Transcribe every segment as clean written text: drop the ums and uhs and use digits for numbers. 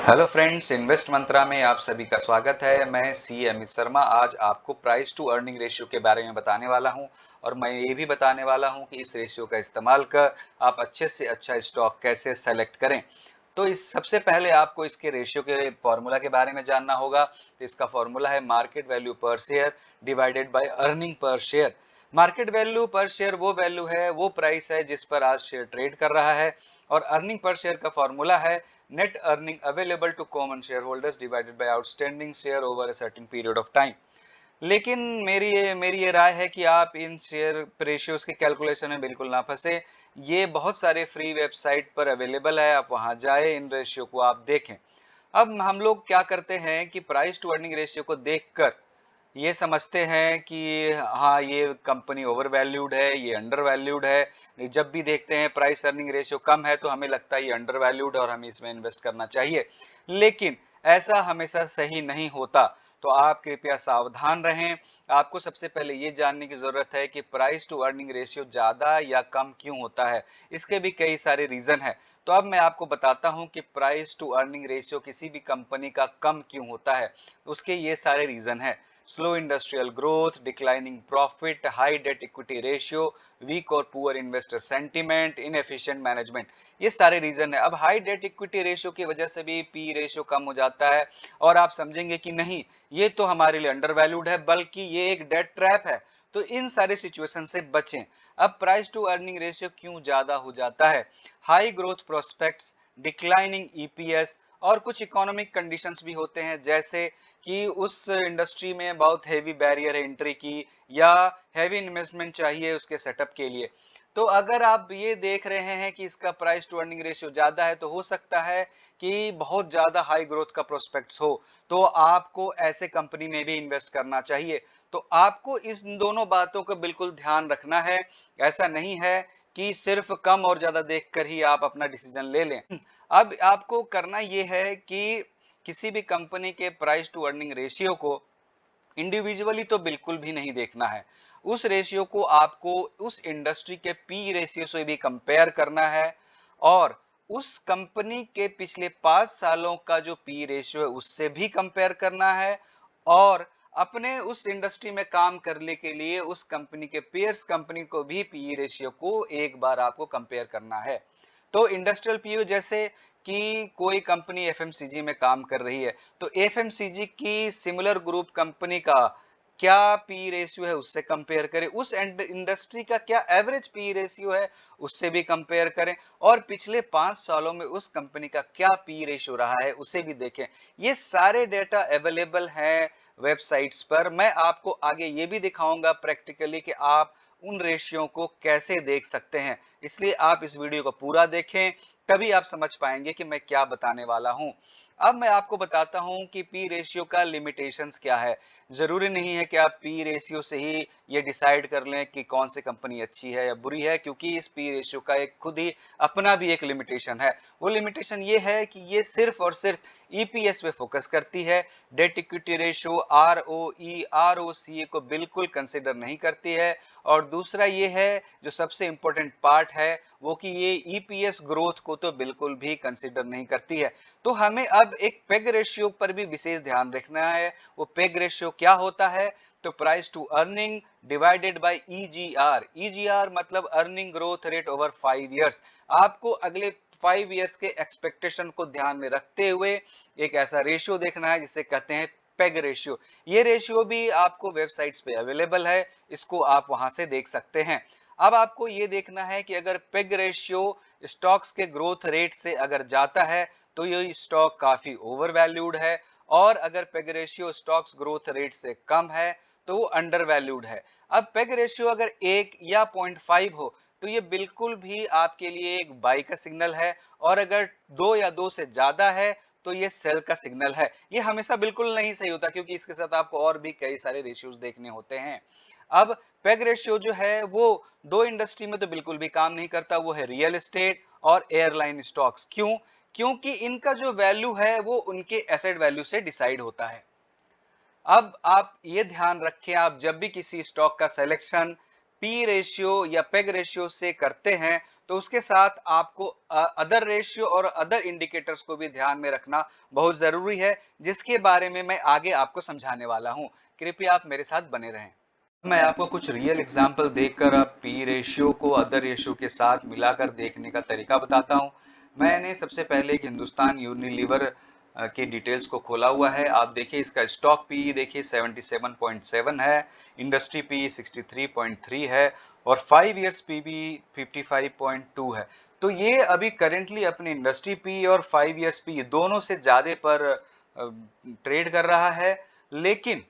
Hello friends, invest मंत्रा में आप सभी का स्वागत है। मैं सी अमित शर्मा आज आपको प्राइस टू अर्निंग रेशियो के बारे में बताने वाला हूं और मैं ये भी बताने वाला हूं कि इस रेशियो का इस्तेमाल कर आप अच्छे से अच्छा स्टॉक कैसे सेलेक्ट करें। तो इस सबसे पहले आपको इसके रेशियो के फॉर्मूला के बारे में जानना होगा। तो इसका फॉर्मूला है मार्केट वैल्यू पर share divided by earning per share. Market value पर शेयर वो वैल्यू है, वो प्राइस है जिस पर आज शेयर ट्रेड कर रहा है, और अर्निंग पर शेयर का फॉर्मूला है net earning available to common share holders divided by outstanding share over a certain period of time. लेकिन मेरी ये राय है कि आप इन शेयर रेशियोज के कैलकुलेशन में बिल्कुल ना फंसे। ये बहुत सारे फ्री वेबसाइट पर अवेलेबल है, आप वहां जाए, इन रेशियो को आप देखें। अब हम लोग क्या करते हैं कि प्राइस टू अर्निंग रेशियो को देखकर ये समझते हैं कि हाँ, ये कंपनी ओवर वैल्यूड है, ये अंडर वैल्यूड है। जब भी देखते हैं प्राइस अर्निंग रेशियो कम है तो हमें लगता है ये अंडर वैल्यूड है और हमें इसमें इन्वेस्ट करना चाहिए। लेकिन ऐसा हमेशा सही नहीं होता। तो आप कृपया सावधान रहें। आपको सबसे पहले ये जानने की जरूरत है कि प्राइस टू अर्निंग रेशियो ज्यादा या कम क्यों होता है। इसके भी कई सारे रीजन है। तो अब मैं आपको बताता हूं कि प्राइस टू अर्निंग रेशियो किसी भी कंपनी का कम क्यों होता है। उसके ये सारे रीजन है: slow industrial growth, declining profit, high debt equity ratio, weak or poor investor sentiment, inefficient management। ये सारे रीजन है। अब हाई डेट इक्विटी रेशियो की वजह से भी पी रेशियो कम हो जाता है और आप समझेंगे कि नहीं, ये तो हमारे लिए अंडर वैल्यूड है, बल्कि ये एक डेट ट्रैप है। तो इन सारे सिचुएशन से बचें। अब प्राइस टू अर्निंग रेशियो क्यों ज्यादा हो जाता है? High growth prospects, declining EPS और कुछ इकोनॉमिक कंडीशंस भी होते हैं, जैसे कि उस इंडस्ट्री में बहुत हैवी बैरियर है एंट्री की, या हैवी इन्वेस्टमेंट चाहिए उसके सेटअप के लिए। तो अगर आप ये देख रहे हैं कि इसका प्राइस टू अर्निंग रेशियो ज्यादा है, तो हो सकता है कि बहुत ज्यादा हाई ग्रोथ का प्रोस्पेक्ट्स हो, तो आपको ऐसे कंपनी में भी इन्वेस्ट करना चाहिए। तो आपको इस दोनों बातों का बिल्कुल ध्यान रखना है। ऐसा नहीं है कि सिर्फ कम और ज्यादा देखकर ही आप अपना डिसीजन ले लें। अब आपको करना यह है कि किसी भी कंपनी के प्राइस टू अर्निंग रेशियो को इंडिविजुअली तो बिल्कुल भी नहीं देखना है। उस रेशियो को आपको उस इंडस्ट्री के पी रेशियो से भी कंपेयर करना है, और उस कंपनी के पिछले 5 सालों का जो पी रेशियो है उससे भी कंपेयर करना है, और अपने उस इंडस्ट्री में काम करने के लिए उस कंपनी के पेयर्स कंपनी को भी पी रेशियो को एक बार आपको कंपेयर करना है। तो इंडस्ट्रियल पीयू जैसे कि कोई कंपनी एफएमसीजी में काम कर रही है, तो एफएमसीजी की सिमिलर ग्रुप कंपनी का क्या पी रेशियो है उससे कंपेयर करें, उस इंडस्ट्री का क्या एवरेज पी रेशियो है उससे भी कंपेयर करें, और पिछले 5 सालों में उस कंपनी का क्या पी रेशियो रहा है उसे भी देखें। ये सारे डेटा अवेलेबल हैं वेबसाइट्स पर। मैं आपको आगे ये भी दिखाऊंगा प्रैक्टिकली कि आप उन रेशियो को कैसे देख सकते हैं। इसलिए आप इस वीडियो को पूरा देखें, तभी आप समझ पाएंगे कि मैं क्या बताने वाला हूं। अब मैं आपको बताता हूं कि पी रेशियो का लिमिटेशंस क्या है। जरूरी नहीं है कि आप पी रेशियो से ही ये डिसाइड कर लें कि कौन सी कंपनी अच्छी है या बुरी है, क्योंकि इस पी रेशियो का एक खुद ही अपना भी एक लिमिटेशन है। वो लिमिटेशन ये है कि ये सिर्फ और सिर्फ ईपीएस पे फोकस करती है। डेट इक्विटी रेशियो, आरओई, आरओसीए को बिल्कुल कंसिडर नहीं करती है। और दूसरा ये है, जो सबसे इंपॉर्टेंट पार्ट है, वो कि ये ईपीएस ग्रोथ को तो बिल्कुल भी कंसिडर नहीं करती है। तो हमें अब एक पेग रेशियो पर भी विशेष ध्यान रखना है। वो पेग रेशियो क्या होता है? तो price to earning divided by EGR. EGR मतलब earning growth rate over 5 years. आपको अगले 5 इयर्स के एक्सपेक्टेशन को ध्यान में रखते हुए एक ऐसा रेशियो देखना है जिसे कहते हैं पेग रेशियो। ये रेशियो भी आपको वेबसाइट्स पे अवेलेबल है, इसको आप वहां से देख सकते हैं। अब आपको ये देखना है कि अगर पेग रेशियो स्टॉक्स के ग्रोथ रेट से अगर जाता है तो ये स्टॉक काफी ओवर वैल्यूड है, और अगर peg ratio stocks growth rate से कम है तो वो अंडर वैल्यूड है। अब पेग रेशियो अगर 1 या 0.5 हो तो ये बिल्कुल भी आपके लिए एक बाई का सिग्नल है, और अगर 2 या 2 से ज्यादा है तो ये सेल का सिग्नल है। ये हमेशा बिल्कुल नहीं सही होता, क्योंकि इसके साथ आपको और भी कई सारे रेशियोज देखने होते हैं। अब पेग रेशियो जो है वो दो इंडस्ट्री में तो बिल्कुल भी काम नहीं करता, वो है रियल एस्टेट और एयरलाइन स्टॉक्स। क्यों? क्योंकि इनका जो वैल्यू है वो उनके एसेट वैल्यू से डिसाइड होता है। अब आप ये ध्यान रखें, आप जब भी किसी स्टॉक का सिलेक्शन पी रेशियो या पेग रेशियो से करते हैं तो उसके साथ आपको अदर रेशियो और अदर इंडिकेटर्स को भी ध्यान में रखना बहुत जरूरी है, जिसके बारे में मैं आगे आपको समझाने वाला हूं। कृपया आप मेरे साथ बने रहें। मैं आपको कुछ रियल एग्जांपल देखकर अब पी रेशियो को अदर रेशियो के साथ मिलाकर देखने का तरीका बताता हूं। मैंने सबसे पहले एक हिंदुस्तान यूनिलीवर के डिटेल्स को खोला हुआ है। आप देखिए, इसका स्टॉक पी देखिए 77.7 है, इंडस्ट्री पी 63.3 है और 5 इयर्स पी भी 55.2 है। तो ये अभी करेंटली अपनी इंडस्ट्री पी और 5 इयर्स पी दोनों से ज्यादा पर ट्रेड कर रहा है। लेकिन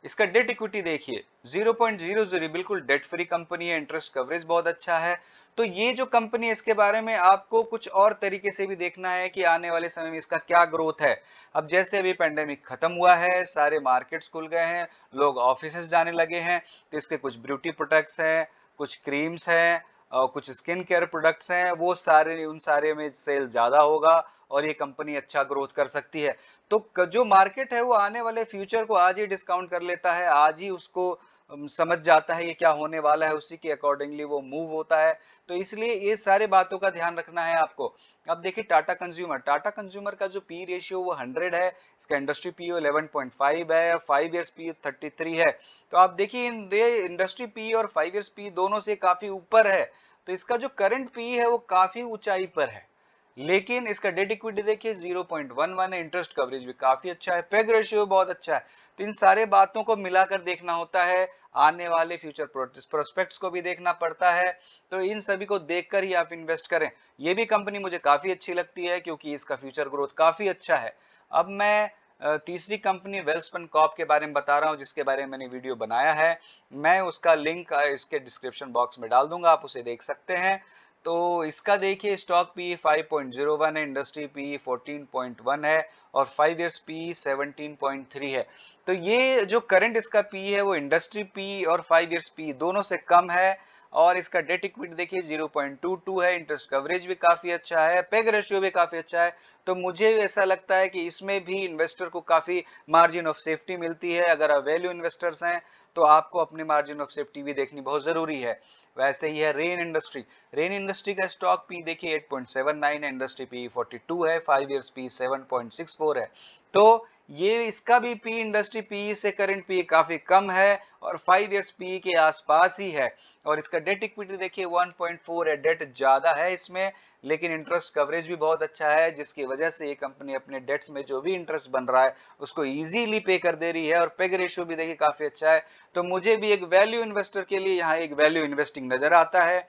इसका डेट इक्विटी देखिए 0.00, बिल्कुल डेट फ्री कंपनी है, इंटरेस्ट कवरेज बहुत अच्छा है। तो ये जो कंपनी है, इसके बारे में आपको कुछ और तरीके से भी देखना है कि आने वाले समय में इसका क्या ग्रोथ है। अब जैसे अभी पेंडेमिक खत्म हुआ है, सारे मार्केट्स खुल गए हैं, लोग ऑफिसेस जाने लगे हैं, तो इसके कुछ ब्यूटी प्रोडक्ट्स हैं, कुछ क्रीम्स हैं और कुछ स्किन केयर प्रोडक्ट्स हैं, वो सारे उन सारे में सेल ज्यादा होगा और ये कंपनी अच्छा ग्रोथ कर सकती है। तो जो मार्केट है वो आने वाले फ्यूचर को आज ही डिस्काउंट कर लेता है, आज ही उसको समझ जाता है ये क्या होने वाला है, उसी के अकॉर्डिंगली वो मूव होता है। तो इसलिए ये सारे बातों का ध्यान रखना है आपको। अब देखिए टाटा कंज्यूमर का जो पी रेशियो वो 100 है, इसका इंडस्ट्री पी 11.5 है, 5 इयर्स पी 33 है। तो आप देखिए ये इंडस्ट्री पी और 5 इयर्स पी दोनों से काफी ऊपर है। तो इसका जो करंट पी है वो काफी ऊंचाई पर है। लेकिन इसका डेट इक्विटी देखिए 0.11 है, इंटरेस्ट कवरेज भी काफी अच्छा है, पेग रेशियो बहुत अच्छा है। तो इन सारे बातों को मिलाकर देखना होता है, आने वाले फ्यूचर प्रोस्पेक्ट्स को भी देखना पड़ता है। तो इन सभी को देखकर ही आप इन्वेस्ट करें। ये भी कंपनी मुझे काफी अच्छी लगती है क्योंकि इसका फ्यूचर ग्रोथ काफी अच्छा है। अब मैं तीसरी कंपनी वेल्सपन कॉर्प के बारे में बता रहा हूं, जिसके बारे में मैंने वीडियो बनाया है। मैं उसका लिंक इसके डिस्क्रिप्शन बॉक्स में डाल दूंगा, आप उसे देख सकते हैं। तो इसका देखिए स्टॉक पी 5.01 है, इंडस्ट्री पी 14.1 है और 5 इयर्स पी 17.3 है। तो ये जो करंट इसका पी है वो इंडस्ट्री पी और 5 इयर्स पी दोनों से कम है। और इसका डेट इक्विटी देखिए 0.22 है, इंटरेस्ट कवरेज भी काफी अच्छा है, पेग रेशियो भी काफी अच्छा है। तो मुझे ऐसा लगता है कि इसमें भी इन्वेस्टर को काफी मार्जिन ऑफ सेफ्टी मिलती है। अगर आप वैल्यू इन्वेस्टर्स हैं तो आपको अपनी मार्जिन ऑफ सेफ्टी भी देखनी बहुत जरूरी है। वैसे ही है रेन इंडस्ट्री का स्टॉक पी देखिए 8.79 है, इंडस्ट्री पी 42 है, 5 इयर्स पी 7.64 है। तो ये इसका भी पी इंडस्ट्री पी से करंट पी काफी कम है और 5 इयर्स पी के आसपास ही है। और इसका डेट इक्विटी देखिए 1.4 है, डेट ज्यादा है इसमें, लेकिन इंटरेस्ट कवरेज भी बहुत अच्छा है, जिसकी वजह से ये कंपनी अपने डेट्स में जो भी इंटरेस्ट बन रहा है उसको इजीली पे कर दे रही है। और पेग रेशियो भी देखिए काफी अच्छा है। तो मुझे भी एक वैल्यू इन्वेस्टर के लिए यहाँ एक वैल्यू इन्वेस्टिंग नजर आता है।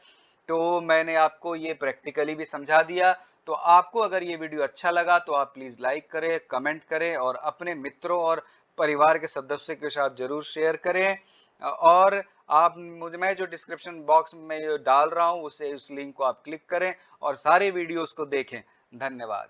तो मैंने आपको ये प्रैक्टिकली भी समझा दिया। तो आपको अगर ये वीडियो अच्छा लगा तो आप प्लीज लाइक करें, कमेंट करें और अपने मित्रों और परिवार के सदस्यों के साथ जरूर शेयर करें। और आप मुझे मैं जो डिस्क्रिप्शन बॉक्स में डाल रहा हूं उसे उस लिंक को आप क्लिक करें और सारे वीडियोस को देखें। धन्यवाद।